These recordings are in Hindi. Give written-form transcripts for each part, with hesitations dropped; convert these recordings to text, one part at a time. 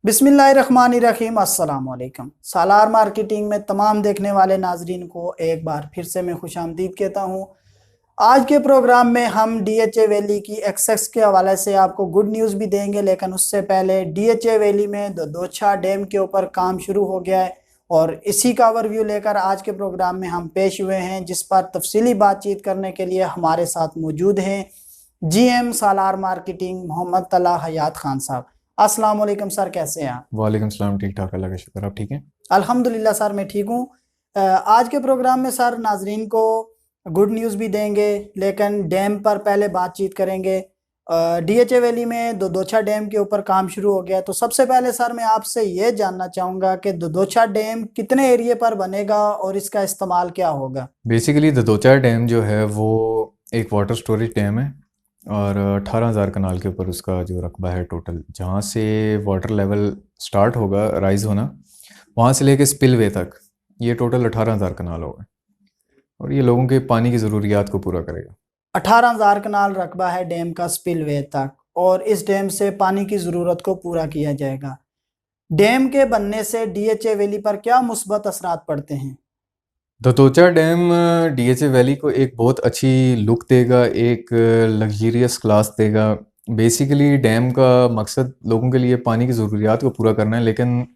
बिस्मिल्लाहिर्रहमानिर्रहीम अस्सलाम वालेकुम। सालार मार्केटिंग में तमाम देखने वाले नाजरीन को एक बार फिर से मैं खुशामदीद कहता हूँ। आज के प्रोग्राम में हम डीएचए वैली की एक्सेस के हवाले से आपको गुड न्यूज़ भी देंगे, लेकिन उससे पहले डीएचए वैली में दोछा डैम के ऊपर काम शुरू हो गया है और इसी का ओवरव्यू लेकर आज के प्रोग्राम में हम पेश हुए हैं, जिस पर तफसीली बातचीत करने के लिए हमारे साथ मौजूद हैं जीएम सालार मार्केटिंग मोहम्मद तला हयात खान साहब। अस्सलाम वालेकुम सर, कैसे हैं आप? वालेकुम सलाम। ठीक ठाक, अल्लाह का शुक्र। आप ठीक हैं? अल्हम्दुलिल्लाह सर, मैं ठीक हूँ। आज के प्रोग्राम में सर नाजरीन को गुड न्यूज़ भी देंगे, लेकिन डैम पर पहले बातचीत करेंगे। डीएचए वैली में दोछा डैम के ऊपर काम शुरू हो गया है। तो सबसे पहले सर मैं आपसे ये जानना चाहूँगा कि दोछा डैम कितने एरिया पर बनेगा और इसका इस्तेमाल क्या होगा? बेसिकली ददोचा डैम जो है वो एक वाटर स्टोरेज डैम है और 18,000 कनाल के ऊपर उसका जो रकबा है टोटल, जहाँ से वाटर लेवल स्टार्ट होगा राइज होना, वहाँ से लेके स्पिलवे तक ये टोटल 18,000 कनाल होगा और ये लोगों के पानी की ज़रूरियात को पूरा करेगा। 18,000 कनाल रकबा है डैम का स्पिलवे तक, और इस डैम से पानी की ज़रूरत को पूरा किया जाएगा। डैम के बनने से डीएचए वैली पर क्या मुस्बत असरात पड़ते हैं? दतोचा डैम डीएचए वैली को एक बहुत अच्छी लुक देगा, एक लग्जरियस क्लास देगा। बेसिकली डैम का मकसद लोगों के लिए पानी की ज़रूरियात को पूरा करना है, लेकिन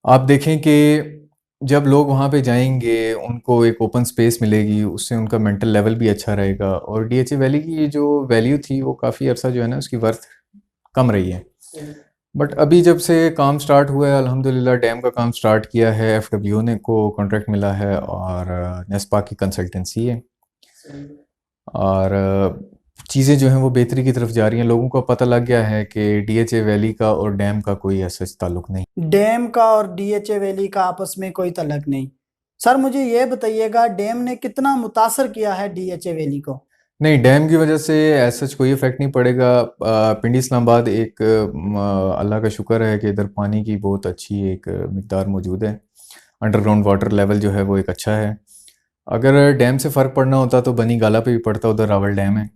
आप देखें कि जब लोग वहाँ पे जाएंगे उनको एक ओपन स्पेस मिलेगी, उससे उनका मेंटल लेवल भी अच्छा रहेगा। और डीएचए वैली की जो वैल्यू थी वो काफ़ी अर्सा जो है ना उसकी वर्थ कम रही है। बट अभी जब से काम स्टार्ट हुआ है, अल्हम्दुलिल्लाह डैम का काम स्टार्ट किया है, एफडब्ल्यू ने को कॉन्ट्रैक्ट मिला है और नेस्पा की कंसल्टेंसी है और चीज़ें जो हैं वो बेहतरी की तरफ जा रही हैं। लोगों को पता लग गया है कि डीएचए वैली का और डैम का कोई ऐसा ताल्लुक नहीं। डैम का और डीएचए वैली का आपस में कोई तलक नहीं। सर मुझे ये बताइएगा, डैम ने कितना मुतासर किया है डीएचए वैली को? नहीं, डैम की वजह से ऐसा कोई इफेक्ट नहीं पड़ेगा। पिंडी इस्लामाबाद एक अल्लाह का शुक्र है कि इधर पानी की बहुत अच्छी एक मिकदार मौजूद है। अंडरग्राउंड वाटर लेवल जो है वो एक अच्छा है। अगर डैम से फ़र्क पड़ना होता तो बनी गाला पे भी पड़ता, उधर रावल डैम है।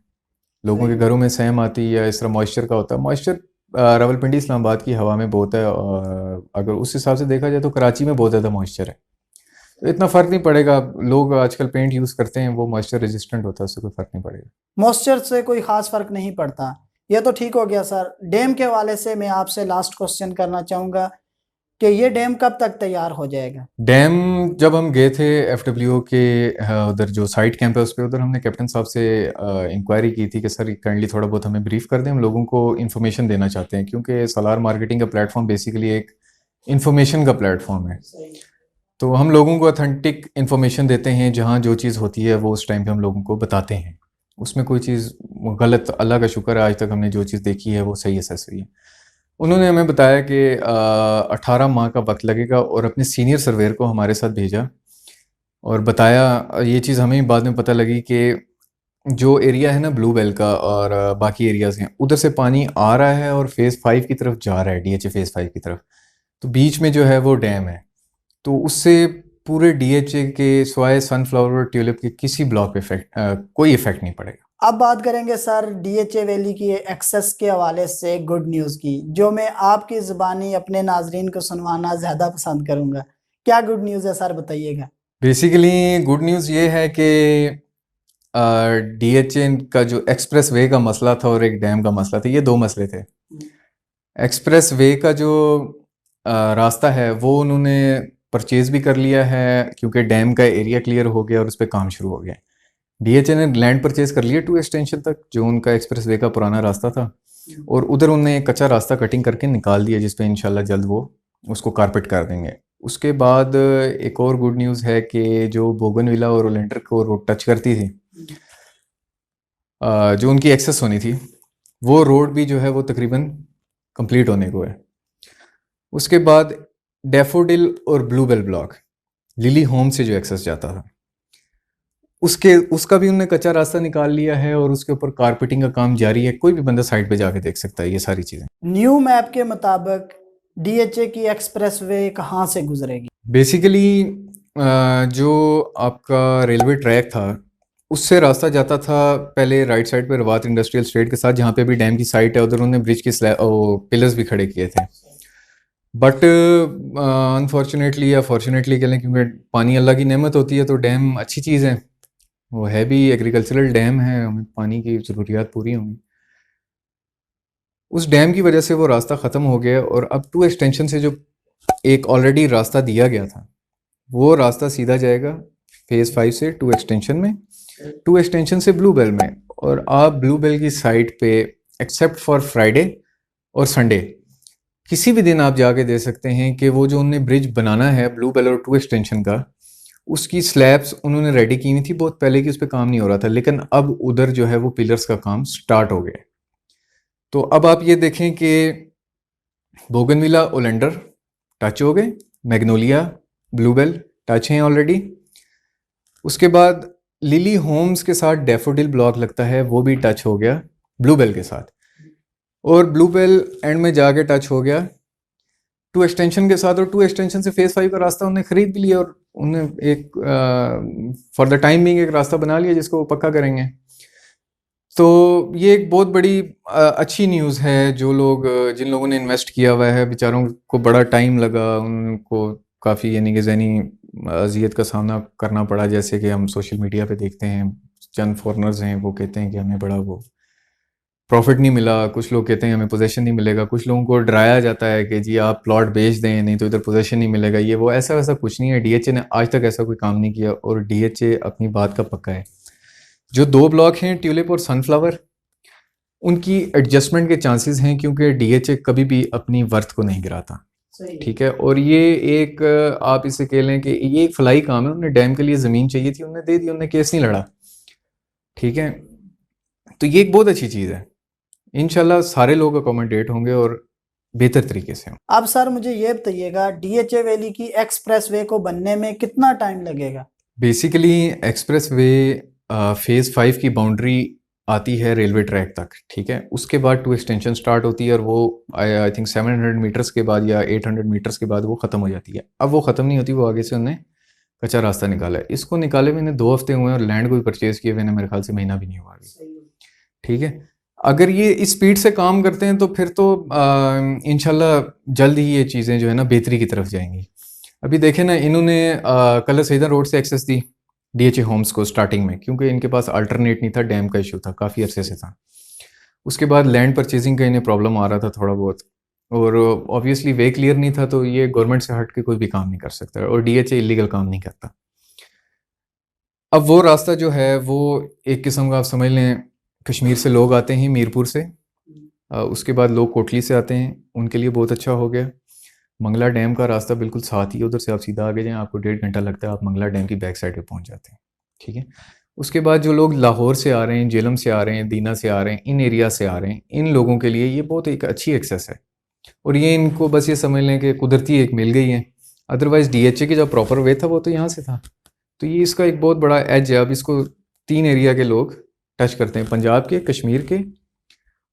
लोगों के घरों में सहम आती या इस तरह मॉइस्चर का होता है। मॉइस्चर रावलपिंडी इस्लामाबाद की हवा में बहुत है और अगर उस हिसाब से देखा जाए तो कराची में बहुत ज़्यादा मॉइस्चर है, तो इतना फ़र्क नहीं पड़ेगा। लोग आजकल पेंट यूज़ करते हैं, वो मॉइस्चर रेजिस्टेंट होता है, उससे कोई फ़र्क नहीं पड़ेगा। मॉइस्चर से कोई ख़ास फ़र्क नहीं पड़ता, ये तो ठीक हो गया। सर डैम के हवाले से मैं आपसे लास्ट क्वेश्चन करना चाहूँगा कि ये डैम कब तक तैयार हो जाएगा? डैम जब हम गए थे एफडब्ल्यू के उधर जो साइट कैंप है उस पर, उधर हमने कैप्टन साहब से इंक्वायरी की थी कि सर काइंडली थोड़ा बहुत हमें ब्रीफ कर दें, हम लोगों को इन्फॉर्मेशन देना चाहते हैं, क्योंकि सालार मार्केटिंग का प्लेटफॉर्म बेसिकली एक इन्फॉर्मेशन का प्लेटफॉर्म है। तो हम लोगों को ऑथेंटिक इन्फॉर्मेशन देते हैं, जहाँ जो चीज़ होती है वो उस टाइम पे हम लोगों को बताते हैं। उसमें कोई चीज़ गलत, अल्लाह का शुक्र है आज तक हमने जो चीज़ देखी है वो सही असेस हुई है। उन्होंने हमें बताया कि 18 माह का वक्त लगेगा और अपने सीनियर सर्वेयर को हमारे साथ भेजा और बताया। ये चीज़ हमें बाद में पता लगी कि जो एरिया है ना ब्लू बेल का और बाकी एरियाज़ हैं, उधर से पानी आ रहा है और फेज़ 5 की तरफ जा रहा है, डीएचए फेज़ 5 की तरफ। तो बीच में जो है वो डैम है, तो उससे पूरे डीएचए के सिवाय सनफ्लावर और ट्यूलिप के किसी ब्लॉक पे कोई इफेक्ट नहीं पड़ेगा। अब बात करेंगे सर डीएचए वैली की एक्सेस के हवाले से गुड न्यूज़ की, जो मैं आपकी ज़ुबानी अपने नाजरीन को सुनवाना ज़्यादा पसंद करूँगा। क्या गुड न्यूज़ है सर, बताइएगा। बेसिकली गुड न्यूज़ ये है कि डीएचए का जो एक्सप्रेस वे का मसला था और एक डैम का मसला था, ये दो मसले थे। एक्सप्रेस वे का जो रास्ता है वो उन्होंने परचेज भी कर लिया है, क्योंकि डैम का एरिया क्लियर हो गया और उस पर काम शुरू हो गया। डीएचए ने लैंड परचेज कर लिया 2 एक्सटेंशन तक, जो उनका एक्सप्रेस वे का पुराना रास्ता था, और उधर उन्होंने एक कच्चा रास्ता कटिंग करके निकाल दिया, जिस पे इंशाल्लाह जल्द वो उसको कारपेट कर देंगे। उसके बाद एक और गुड न्यूज़ है कि जो बोगनविला और ओलेंडर को रोड टच करती थी, जो उनकी एक्सेस होनी थी, वो रोड भी जो है वो तकरीबन कंप्लीट होने को है। उसके बाद डैफोडिल और ब्लूबेल ब्लॉक लिली होम से जो एक्सेस जाता था, उसका भी उन्होंने कच्चा रास्ता निकाल लिया है और उसके ऊपर कारपेटिंग का काम जारी है। कोई भी बंदा साइट पे जाके देख सकता है ये सारी चीज़ें। न्यू मैप के मुताबिक डीएचए की एक्सप्रेस वे कहाँ से गुजरेगी? बेसिकली जो आपका रेलवे ट्रैक था उससे रास्ता जाता था पहले राइट साइड पे रवात इंडस्ट्रियल स्टेट के साथ, जहाँ पे भी डैम की साइट है, उधर उन्होंने ब्रिज के पिलर्स भी खड़े किए थे। बट अनफॉर्चुनेटली या फॉर्चुनेटली कह लें, क्योंकि पानी अल्लाह की नेमत होती है, तो डैम अच्छी चीज़ है, वो है भी एग्रीकल्चरल डैम है, हमें पानी की ज़रूरियात पूरी होंगी। उस डैम की वजह से वो रास्ता ख़त्म हो गया और अब टू एक्सटेंशन से जो एक ऑलरेडी रास्ता दिया गया था, वो रास्ता सीधा जाएगा फेज़ 5 से टू एक्सटेंशन में, टू एक्सटेंशन से ब्लू बेल में। और आप ब्लू बेल की साइड पे एक्सेप्ट फॉर फ्राइडे और संडे किसी भी दिन आप जाके दे सकते हैं कि वो जो उन्होंने ब्रिज बनाना है ब्लू बेल और टू एक्सटेंशन का, उसकी स्लैब्स उन्होंने रेडी की हुई थी बहुत पहले की, उस पर काम नहीं हो रहा था, लेकिन अब उधर जो है वो पिलर्स का काम स्टार्ट हो गया। तो अब आप ये देखें कि बोगनविला ओलेंडर टच हो गए, मैग्नोलिया ब्लूबेल टच हैं ऑलरेडी। उसके बाद लिली होम्स के साथ डैफोडिल ब्लॉक लगता है, वो भी टच हो गया ब्लूबेल के साथ, और ब्लूबेल एंड में जाके टच हो गया टू एक्सटेंशन के साथ। और टू एक्सटेंशन से फेज़ 5 का रास्ता उन्हें ख़रीद भी लिया और उन्हें एक फॉर द टाइम बिंग एक रास्ता बना लिया जिसको वो पक्का करेंगे। तो ये एक बहुत बड़ी अच्छी न्यूज़ है। जो लोग जिन लोगों ने इन्वेस्ट किया हुआ है, बेचारों को बड़ा टाइम लगा, उनको काफ़ी यानी कि ज़हनी अजियत का सामना करना पड़ा। जैसे कि हम सोशल मीडिया पे देखते हैं, चंद फॉरेनर्स हैं वो कहते हैं कि हमें बड़ा वो प्रॉफिट नहीं मिला, कुछ लोग कहते हैं हमें पोजेशन नहीं मिलेगा, कुछ लोगों को डराया जाता है कि जी आप प्लॉट बेच दें नहीं तो इधर पोजेशन नहीं मिलेगा, ये वो। ऐसा वैसा कुछ नहीं है। डीएचए ने आज तक ऐसा कोई काम नहीं किया और डीएचए अपनी बात का पक्का है। जो दो ब्लॉक हैं ट्यूलिप और सनफ्लावर, उनकी एडजस्टमेंट के चांसेस हैं क्योंकि डीएचए कभी भी अपनी वर्थ को नहीं गिराता। ठीक है। और ये एक आप इसे कह लें कि ये एक फलाई काम है। उन्हें डैम के लिए ज़मीन चाहिए थी, उन्हें दे दी, उन्हें केस नहीं लड़ा। ठीक है। तो ये एक बहुत अच्छी चीज़ है। इंशाल्लाह सारे लोग अकोमोडेट होंगे और बेहतर तरीके से। अब सर मुझे ये बताइएगा, डीएचए वैली की एक्सप्रेसवे को बनने में कितना टाइम लगेगा? बेसिकली एक्सप्रेस वे फेज़ 5 की बाउंड्री आती है रेलवे ट्रैक तक। ठीक है। उसके बाद टू एक्सटेंशन स्टार्ट होती है और वो आई थिंक 700 मीटर्स के बाद या 800 मीटर्स के बाद वो ख़त्म हो जाती है। अब वो ख़त्म नहीं होती, वो आगे से उन्हें कच्चा रास्ता निकाला है। इसको निकाले मैंने 2 हफ्ते हुए हैं और लैंड को भी परचेज़ किए हुए मेरे ख्याल से महीना भी नहीं हुआ अभी। ठीक है। अगर ये इस स्पीड से काम करते हैं तो फिर तो इंशाल्लाह जल्द ही ये चीज़ें जो है ना बेहतरी की तरफ जाएंगी। अभी देखें ना, इन्होंने कलर सईदा रोड से एक्सेस दी डीएचए होम्स को स्टार्टिंग में, क्योंकि इनके पास अल्टरनेट नहीं था, डैम का इशू था, काफ़ी अरसे से था। उसके बाद लैंड परचेजिंग का इन्हें प्रॉब्लम आ रहा था थोड़ा बहुत, और ऑब्वियसली वे क्लियर नहीं था, तो ये गवर्नमेंट से हट के कोई भी काम नहीं कर सकता और डीएचए इलीगल काम नहीं करता। अब वो रास्ता जो है वो एक किस्म का आप समझ लें, कश्मीर से लोग आते हैं मीरपुर से, उसके बाद लोग कोटली से आते हैं, उनके लिए बहुत अच्छा हो गया। मंगला डैम का रास्ता बिल्कुल साथ ही है, उधर से आप सीधा आगे जाएं, आपको 1.5 घंटा लगता है, आप मंगला डैम की बैक साइड पे पहुंच जाते हैं। ठीक है। उसके बाद जो लोग लाहौर से आ रहे हैं, जेलम से आ रहे हैं, दीना से आ रहे हैं, इन एरिया से आ रहे हैं, इन लोगों के लिए ये बहुत एक अच्छी एक्सेस है। और ये इनको बस ये समझ लें कि कुदरती एक मिल गई है। अदरवाइज़ डीएचए की जो प्रॉपर वे था वो तो यहाँ से था। तो ये इसका एक बहुत बड़ा एज है। अब इसको 3 एरिया के लोग टच करते हैं, पंजाब के, कश्मीर के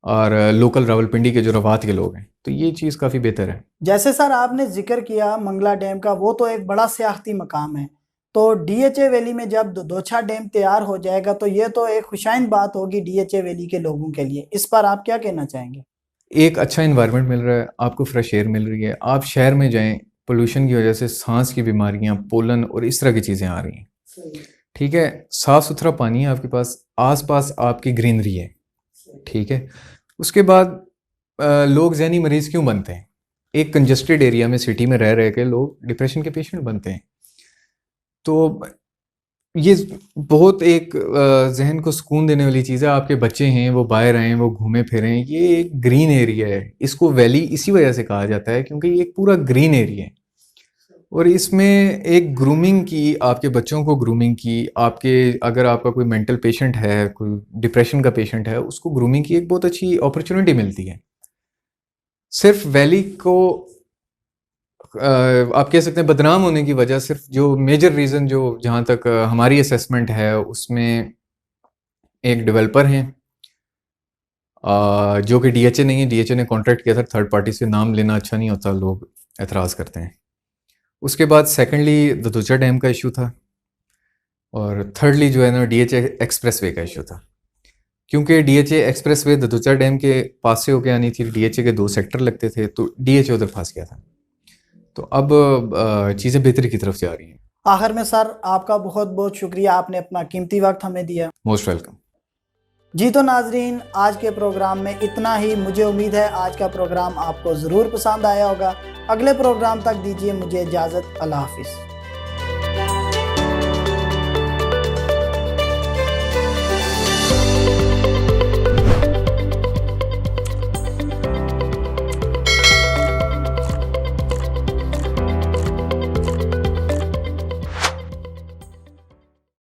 और लोकल रावलपिंडी के जो रवात के लोग हैं। तो ये चीज़ काफ़ी बेहतर है। जैसे सर आपने जिक्र किया मंगला डैम का, वो तो एक बड़ा सियाहती मकाम है। तो डीएचए वैली में जब दोछा डैम तैयार हो जाएगा तो ये तो एक खुशाइन बात होगी डीएचए वैली के लोगों के लिए। इस पर आप क्या कहना चाहेंगे? एक अच्छा इन्वायरमेंट मिल रहा है, आपको फ्रेश एयर मिल रही है। आप शहर में जाएं, पोल्यूशन की वजह से सांस की बीमारियां, पोलन और इस तरह की चीज़ें आ रही हैं। ठीक है। साफ़ सुथरा पानी है आपके पास, आसपास आपकी ग्रीनरी है। ठीक है। उसके बाद लोग जहनी मरीज़ क्यों बनते हैं? एक कंजस्टेड एरिया में, सिटी में रह रह के लोग डिप्रेशन के पेशेंट बनते हैं। तो ये बहुत एक जहन को सुकून देने वाली चीज़ है। आपके बच्चे हैं, वो बाहर आए, वो घूमे फिरें, ये एक ग्रीन एरिया है। इसको वैली इसी वजह से कहा जाता है क्योंकि ये एक पूरा ग्रीन एरिया है। और इसमें एक ग्रूमिंग की, आपके बच्चों को ग्रूमिंग की, आपके अगर आपका कोई मेंटल पेशेंट है, कोई डिप्रेशन का पेशेंट है, उसको ग्रूमिंग की एक बहुत अच्छी अपॉर्चुनिटी मिलती है। सिर्फ वैली को आप कह सकते हैं बदनाम होने की वजह, सिर्फ जो मेजर रीज़न जो जहाँ तक हमारी असेसमेंट है उसमें, एक डेवलपर हैं जो कि डीएचए नहीं है, डीएचए ने कॉन्ट्रैक्ट किया था थर्ड पार्टी से। नाम लेना अच्छा नहीं होता, लोग एतराज़ करते हैं। उसके बाद सेकेंडली ददोचा डैम का इशू था और थर्डली जो है ना डीएचए एक्सप्रेसवे का इशू था। क्योंकि डीएचए एक्सप्रेसवे ददोचा डैम के पास से होकर आनी थी, डीएचए के 2 सेक्टर लगते थे, तो डीएचए उधर फंस गया था। तो अब चीज़ें बेहतरी की तरफ जा रही हैं। आखिर में सर आपका बहुत बहुत शुक्रिया, आपने अपना कीमती वक्त हमें दिया। Most welcome. जी तो नाजरीन, आज के प्रोग्राम में इतना ही। मुझे उम्मीद है आज का प्रोग्राम आपको ज़रूर पसंद आया होगा। अगले प्रोग्राम तक दीजिए मुझे इजाज़त। अल्लाह हाफिज़।